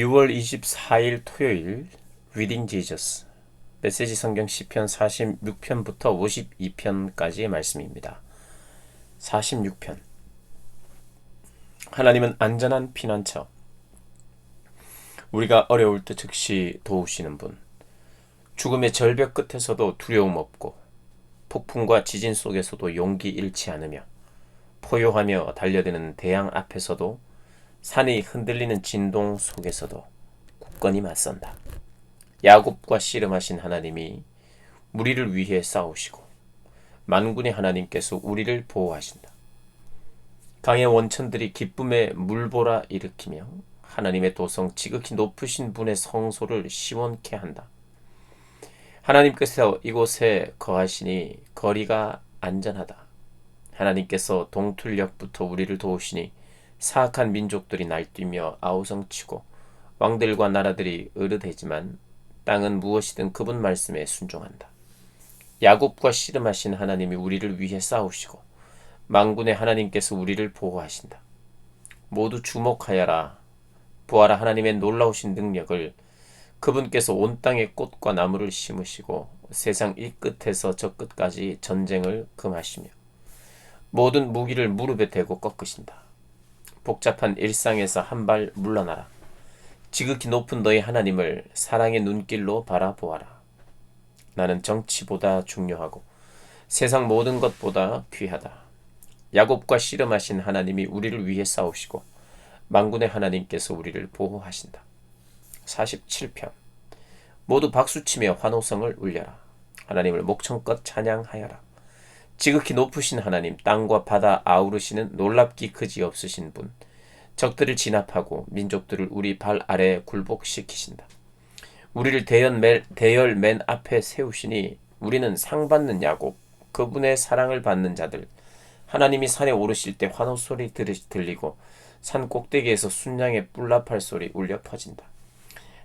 6월 24일 토요일 리딩 지저스 메시지 성경 시편 46편부터 52편까지의 말씀입니다. 46편. 하나님은 안전한 피난처, 우리가 어려울 때 즉시 도우시는 분, 죽음의 절벽 끝에서도 두려움 없고 폭풍과 지진 속에서도 용기 잃지 않으며 포효하며 달려드는 대양 앞에서도 산이 흔들리는 진동 속에서도 굳건히 맞선다. 야곱과 씨름하신 하나님이 우리를 위해 싸우시고 만군의 하나님께서 우리를 보호하신다. 강의 원천들이 기쁨의 물보라 일으키며 하나님의 도성 지극히 높으신 분의 성소를 시원케 한다. 하나님께서 이곳에 거하시니 거리가 안전하다. 하나님께서 동틀역부터 우리를 도우시니 사악한 민족들이 날뛰며 아우성치고 왕들과 나라들이 으르대지만 땅은 무엇이든 그분 말씀에 순종한다. 야곱과 씨름하신 하나님이 우리를 위해 싸우시고 만군의 하나님께서 우리를 보호하신다. 모두 주목하여라. 보아라, 하나님의 놀라우신 능력을. 그분께서 온 땅에 꽃과 나무를 심으시고 세상 이 끝에서 저 끝까지 전쟁을 금하시며 모든 무기를 무릎에 대고 꺾으신다. 복잡한 일상에서 한 발 물러나라. 지극히 높은 너희 하나님을 사랑의 눈길로 바라보아라. 나는 정치보다 중요하고 세상 모든 것보다 귀하다. 야곱과 씨름하신 하나님이 우리를 위해 싸우시고 만군의 하나님께서 우리를 보호하신다. 47편. 모두 박수치며 환호성을 울려라. 하나님을 목청껏 찬양하여라. 지극히 높으신 하나님, 땅과 바다 아우르시는 놀랍기 그지없으신 분, 적들을 진압하고 민족들을 우리 발 아래에 굴복시키신다. 우리를 대열 맨 앞에 세우시니 우리는 상받는 야곱, 그분의 사랑을 받는 자들. 하나님이 산에 오르실 때 환호소리 들리고 산 꼭대기에서 순양의 뿔나팔 소리 울려 퍼진다.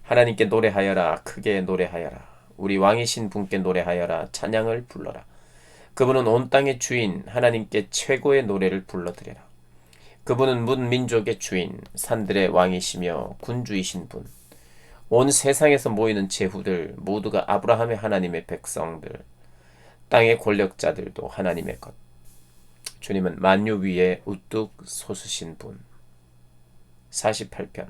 하나님께 노래하여라. 크게 노래하여라. 우리 왕이신 분께 노래하여라. 찬양을 불러라. 그분은 온 땅의 주인, 하나님께 최고의 노래를 불러드려라. 그분은 문 민족의 주인, 산들의 왕이시며 군주이신 분. 온 세상에서 모이는 제후들 모두가 아브라함의 하나님의 백성들, 땅의 권력자들도 하나님의 것. 주님은 만유 위에 우뚝 솟으신 분. 48편.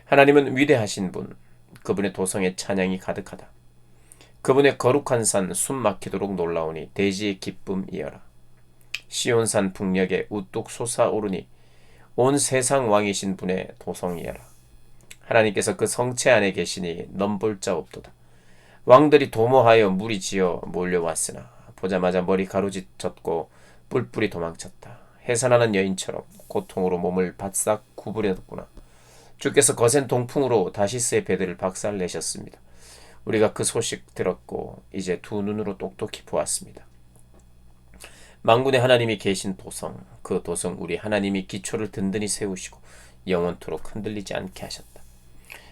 하나님은 위대하신 분, 그분의 도성에 찬양이 가득하다. 그분의 거룩한 산 숨 막히도록 놀라우니 대지의 기쁨이여라. 시온산 북녘에 우뚝 솟아오르니 온 세상 왕이신 분의 도성이여라. 하나님께서 그 성체 안에 계시니 넘볼 자 없도다. 왕들이 도모하여 무리지어 몰려왔으나 보자마자 머리 가로짓었고 뿔뿔이 도망쳤다. 해산하는 여인처럼 고통으로 몸을 바싹 구부렸구나. 주께서 거센 동풍으로 다시스의 배들을 박살내셨습니다. 우리가 그 소식 들었고 이제 두 눈으로 똑똑히 보았습니다. 만군의 하나님이 계신 도성, 그 도성 우리 하나님이 기초를 든든히 세우시고 영원토록 흔들리지 않게 하셨다.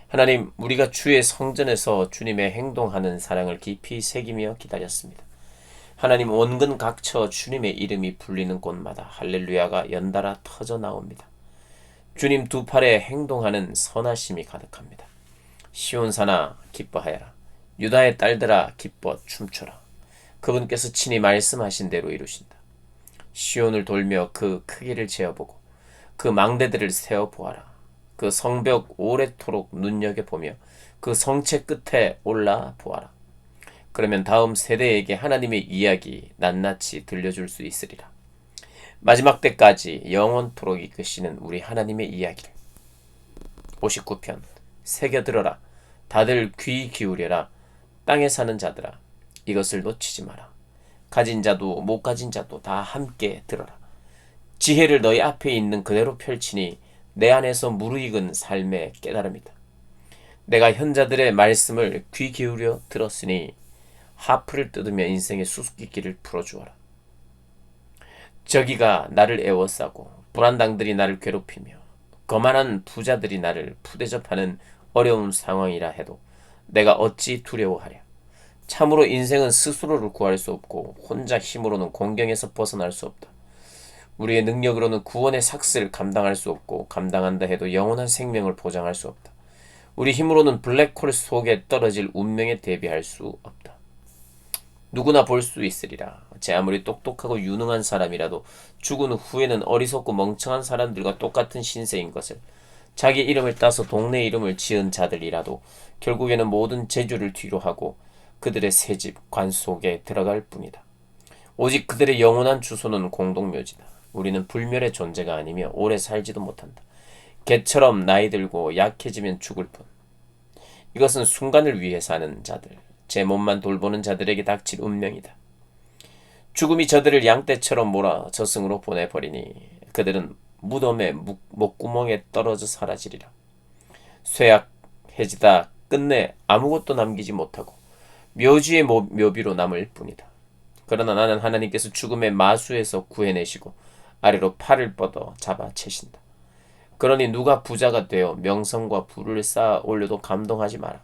하나님, 우리가 주의 성전에서 주님의 행동하는 사랑을 깊이 새기며 기다렸습니다. 하나님, 원근 각처 주님의 이름이 불리는 곳마다 할렐루야가 연달아 터져 나옵니다. 주님 두 팔에 행동하는 선하심이 가득합니다. 시온산아 기뻐하여라. 유다의 딸들아 기뻐 춤춰라. 그분께서 친히 말씀하신 대로 이루신다. 시온을 돌며 그 크기를 재어보고 그 망대들을 세어보아라. 그 성벽 오래도록 눈여겨보며 그 성체 끝에 올라 보아라. 그러면 다음 세대에게 하나님의 이야기 낱낱이 들려줄 수 있으리라. 마지막 때까지 영원토록 이끄시는 우리 하나님의 이야기를. 59편. 새겨들어라. 다들 귀 기울여라. 땅에 사는 자들아, 이것을 놓치지 마라. 가진 자도 못 가진 자도 다 함께 들어라. 지혜를 너희 앞에 있는 그대로 펼치니 내 안에서 무르익은 삶의 깨달음이다. 내가 현자들의 말씀을 귀 기울여 들었으니 하프를 뜯으며 인생의 수수께끼를 풀어주어라. 저기가 나를 애워싸고 불안당들이 나를 괴롭히며 거만한 부자들이 나를 푸대접하는 어려운 상황이라 해도 내가 어찌 두려워하랴. 참으로 인생은 스스로를 구할 수 없고 혼자 힘으로는 공경에서 벗어날 수 없다. 우리의 능력으로는 구원의 삭슬을 감당할 수 없고 감당한다 해도 영원한 생명을 보장할 수 없다. 우리 힘으로는 블랙홀 속에 떨어질 운명에 대비할 수 없다. 누구나 볼 수 있으리라. 제 아무리 똑똑하고 유능한 사람이라도 죽은 후에는 어리석고 멍청한 사람들과 똑같은 신세인 것을, 자기 이름을 따서 동네 이름을 지은 자들이라도 결국에는 모든 재주를 뒤로하고 그들의 새집 관 속에 들어갈 뿐이다. 오직 그들의 영원한 주소는 공동묘지다. 우리는 불멸의 존재가 아니며 오래 살지도 못한다. 개처럼 나이 들고 약해지면 죽을 뿐. 이것은 순간을 위해 사는 자들, 제 몸만 돌보는 자들에게 닥칠 운명이다. 죽음이 저들을 양떼처럼 몰아 저승으로 보내버리니 그들은 무덤의 목구멍에 떨어져 사라지리라. 쇠약해지다 끝내 아무것도 남기지 못하고 묘지의 묘비로 남을 뿐이다. 그러나 나는 하나님께서 죽음의 마수에서 구해내시고 아래로 팔을 뻗어 잡아채신다. 그러니 누가 부자가 되어 명성과 부를 쌓아 올려도 감동하지 마라.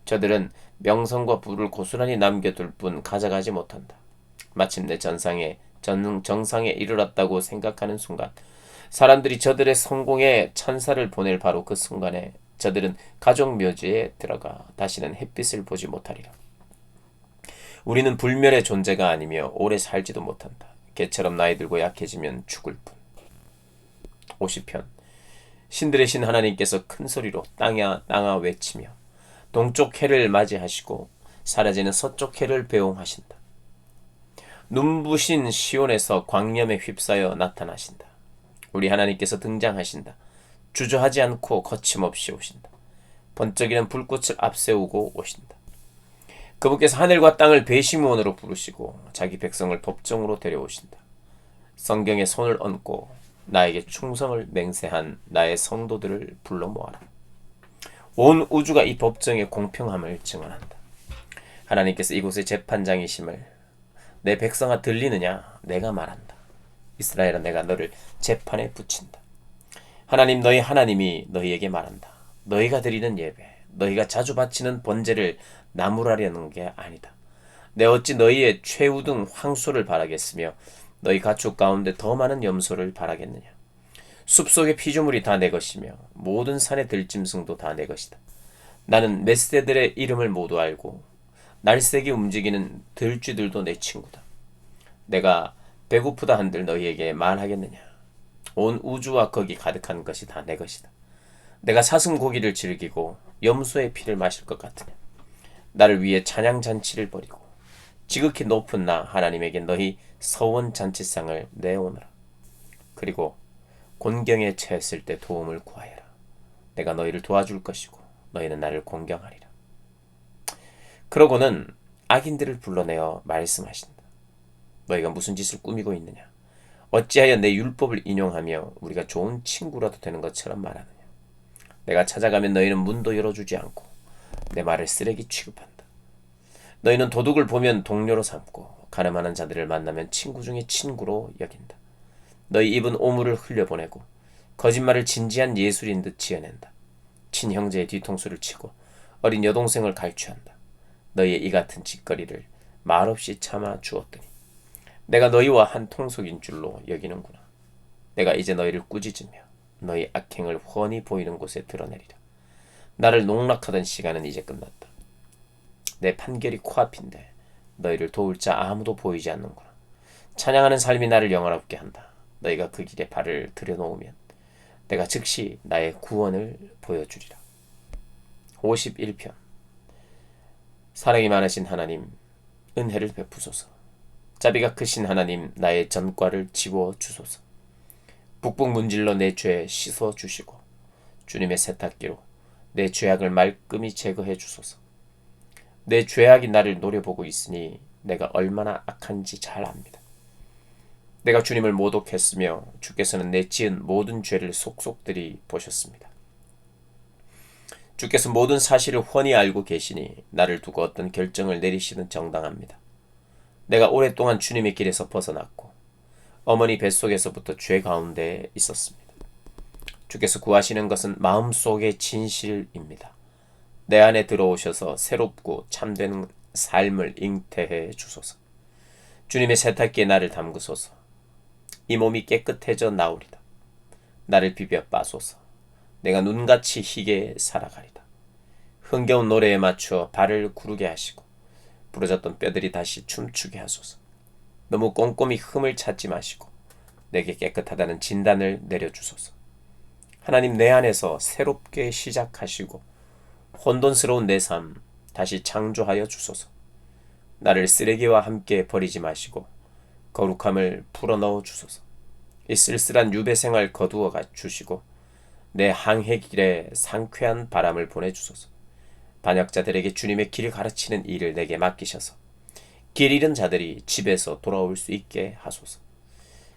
저들은 명성과 부를 고스란히 남겨둘 뿐 가져가지 못한다. 마침내 정상에 이르렀다고 생각하는 순간, 사람들이 저들의 성공에 찬사를 보낼 바로 그 순간에 저들은 가족 묘지에 들어가 다시는 햇빛을 보지 못하리라. 우리는 불멸의 존재가 아니며 오래 살지도 못한다. 개처럼 나이 들고 약해지면 죽을 뿐. 50편. 신들의 신 하나님께서 큰 소리로 땅아 외치며 동쪽 해를 맞이하시고 사라지는 서쪽 해를 배웅하신다. 눈부신 시온에서 광염에 휩싸여 나타나신다. 우리 하나님께서 등장하신다. 주저하지 않고 거침없이 오신다. 번쩍이는 불꽃을 앞세우고 오신다. 그분께서 하늘과 땅을 배심원으로 부르시고 자기 백성을 법정으로 데려오신다. 성경에 손을 얹고 나에게 충성을 맹세한 나의 성도들을 불러 모아라. 온 우주가 이 법정의 공평함을 증언한다. 하나님께서 이곳의 재판장이심을, 내 백성아 들리느냐? 내가 말한다. 이스라엘아, 내가 너를 재판에 붙인다. 하나님, 너희 하나님이 너희에게 말한다. 너희가 드리는 예배, 너희가 자주 바치는 번제를 나무라려는 게 아니다. 내 어찌 너희의 최우등 황소를 바라겠으며 너희 가축 가운데 더 많은 염소를 바라겠느냐. 숲속의 피조물이 다 내 것이며 모든 산의 들짐승도 다 내 것이다. 나는 멧새들의 이름을 모두 알고 날쌔게 움직이는 들쥐들도 내 친구다. 내가 배고프다 한들 너희에게 말하겠느냐. 온 우주와 거기 가득한 것이 다 내 것이다. 내가 사슴 고기를 즐기고 염소의 피를 마실 것 같으냐. 나를 위해 찬양 잔치를 벌이고 지극히 높은 나 하나님에게 너희 서원 잔치상을 내오너라. 그리고 곤경에 처했을 때 도움을 구하여라. 내가 너희를 도와줄 것이고 너희는 나를 공경하리라. 그러고는 악인들을 불러내어 말씀하신다. 너희가 무슨 짓을 꾸미고 있느냐. 어찌하여 내 율법을 인용하며 우리가 좋은 친구라도 되는 것처럼 말하느냐. 내가 찾아가면 너희는 문도 열어주지 않고 내 말을 쓰레기 취급한다. 너희는 도둑을 보면 동료로 삼고 가늠하는 자들을 만나면 친구 중에 친구로 여긴다. 너희 입은 오물을 흘려보내고 거짓말을 진지한 예술인 듯 지어낸다. 친형제의 뒤통수를 치고 어린 여동생을 갈취한다. 너희의 이 같은 짓거리를 말없이 참아 주었더니 내가 너희와 한 통속인 줄로 여기는구나. 내가 이제 너희를 꾸짖으며 너희 악행을 훤히 보이는 곳에 드러내리라. 나를 농락하던 시간은 이제 끝났다. 내 판결이 코앞인데 너희를 도울 자 아무도 보이지 않는구나. 찬양하는 삶이 나를 영화롭게 한다. 너희가 그 길에 발을 들여놓으면 내가 즉시 나의 구원을 보여주리라. 51편. 사랑이 많으신 하나님, 은혜를 베푸소서. 자비가 크신 하나님, 나의 전과를 지워주소서. 북북 문질러 내 죄 씻어주시고 주님의 세탁기로 내 죄악을 말끔히 제거해 주소서. 내 죄악이 나를 노려보고 있으니 내가 얼마나 악한지 잘 압니다. 내가 주님을 모독했으며 주께서는 내 지은 모든 죄를 속속들이 보셨습니다. 주께서 모든 사실을 훤히 알고 계시니 나를 두고 어떤 결정을 내리시든 정당합니다. 내가 오랫동안 주님의 길에서 벗어났고 어머니 뱃속에서부터 죄 가운데 있었습니다. 주께서 구하시는 것은 마음속의 진실입니다. 내 안에 들어오셔서 새롭고 참된 삶을 잉태해 주소서. 주님의 세탁기에 나를 담그소서. 이 몸이 깨끗해져 나오리다. 나를 비벼 빠소서. 내가 눈같이 희게 살아가리다. 흥겨운 노래에 맞추어 발을 구르게 하시고 부러졌던 뼈들이 다시 춤추게 하소서. 너무 꼼꼼히 흠을 찾지 마시고 내게 깨끗하다는 진단을 내려주소서. 하나님, 내 안에서 새롭게 시작하시고 혼돈스러운 내 삶 다시 창조하여 주소서. 나를 쓰레기와 함께 버리지 마시고 거룩함을 풀어넣어 주소서. 이 쓸쓸한 유배 생활 거두어 주시고 내 항해길에 상쾌한 바람을 보내주소서. 반역자들에게 주님의 길을 가르치는 일을 내게 맡기셔서 길 잃은 자들이 집에서 돌아올 수 있게 하소서.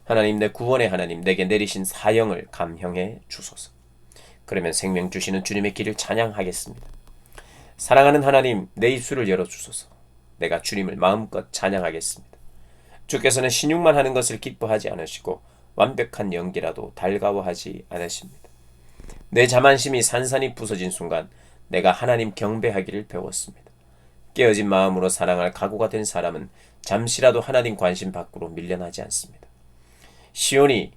하나님, 내 구원의 하나님, 내게 내리신 사형을 감형해 주소서. 그러면 생명 주시는 주님의 길을 찬양하겠습니다. 사랑하는 하나님, 내 입술을 열어주소서. 내가 주님을 마음껏 찬양하겠습니다. 주께서는 신용만 하는 것을 기뻐하지 않으시고 완벽한 연기라도 달가워하지 않으십니다. 내 자만심이 산산이 부서진 순간 내가 하나님 경배하기를 배웠습니다. 깨어진 마음으로 사랑할 각오가 된 사람은 잠시라도 하나님 관심 밖으로 밀려나지 않습니다. 시온이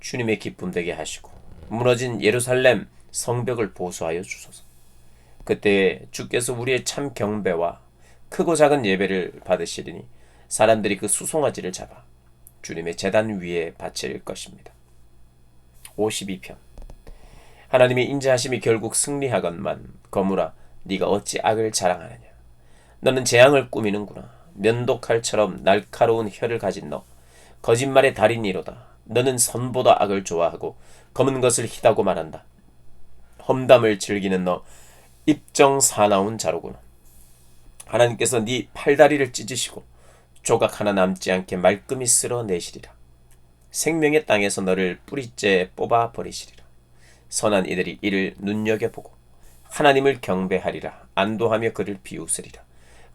주님의 기쁨 되게 하시고 무너진 예루살렘 성벽을 보수하여 주소서. 그때 주께서 우리의 참 경배와 크고 작은 예배를 받으시리니 사람들이 그 수송아지를 잡아 주님의 제단 위에 바칠 것입니다. 52편. 하나님의 인자하심이 결국 승리하건만 거물아, 네가 어찌 악을 자랑하느냐. 너는 재앙을 꾸미는구나. 면도칼처럼 날카로운 혀를 가진 너, 거짓말의 달인이로다. 너는 선보다 악을 좋아하고 검은 것을 희다고 말한다. 험담을 즐기는 너, 입정 사나운 자로구나. 하나님께서 네 팔다리를 찢으시고 조각 하나 남지 않게 말끔히 쓸어내시리라. 생명의 땅에서 너를 뿌리째 뽑아 버리시리라. 선한 이들이 이를 눈여겨보고 하나님을 경배하리라. 안도하며 그를 비웃으리라.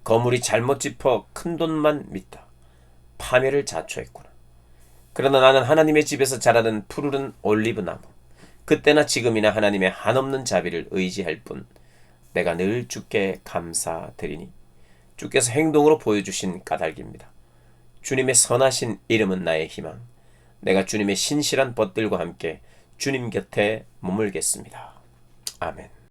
거물이 잘못 짚어 큰 돈만 믿다. 파멸을 자초했구나. 그러나 나는 하나님의 집에서 자라는 푸르른 올리브 나무, 그때나 지금이나 하나님의 한없는 자비를 의지할 뿐 내가 늘 주께 감사드리니 주께서 행동으로 보여주신 까닭입니다. 주님의 선하신 이름은 나의 희망. 내가 주님의 신실한 벗들과 함께 주님 곁에 머물겠습니다. 아멘.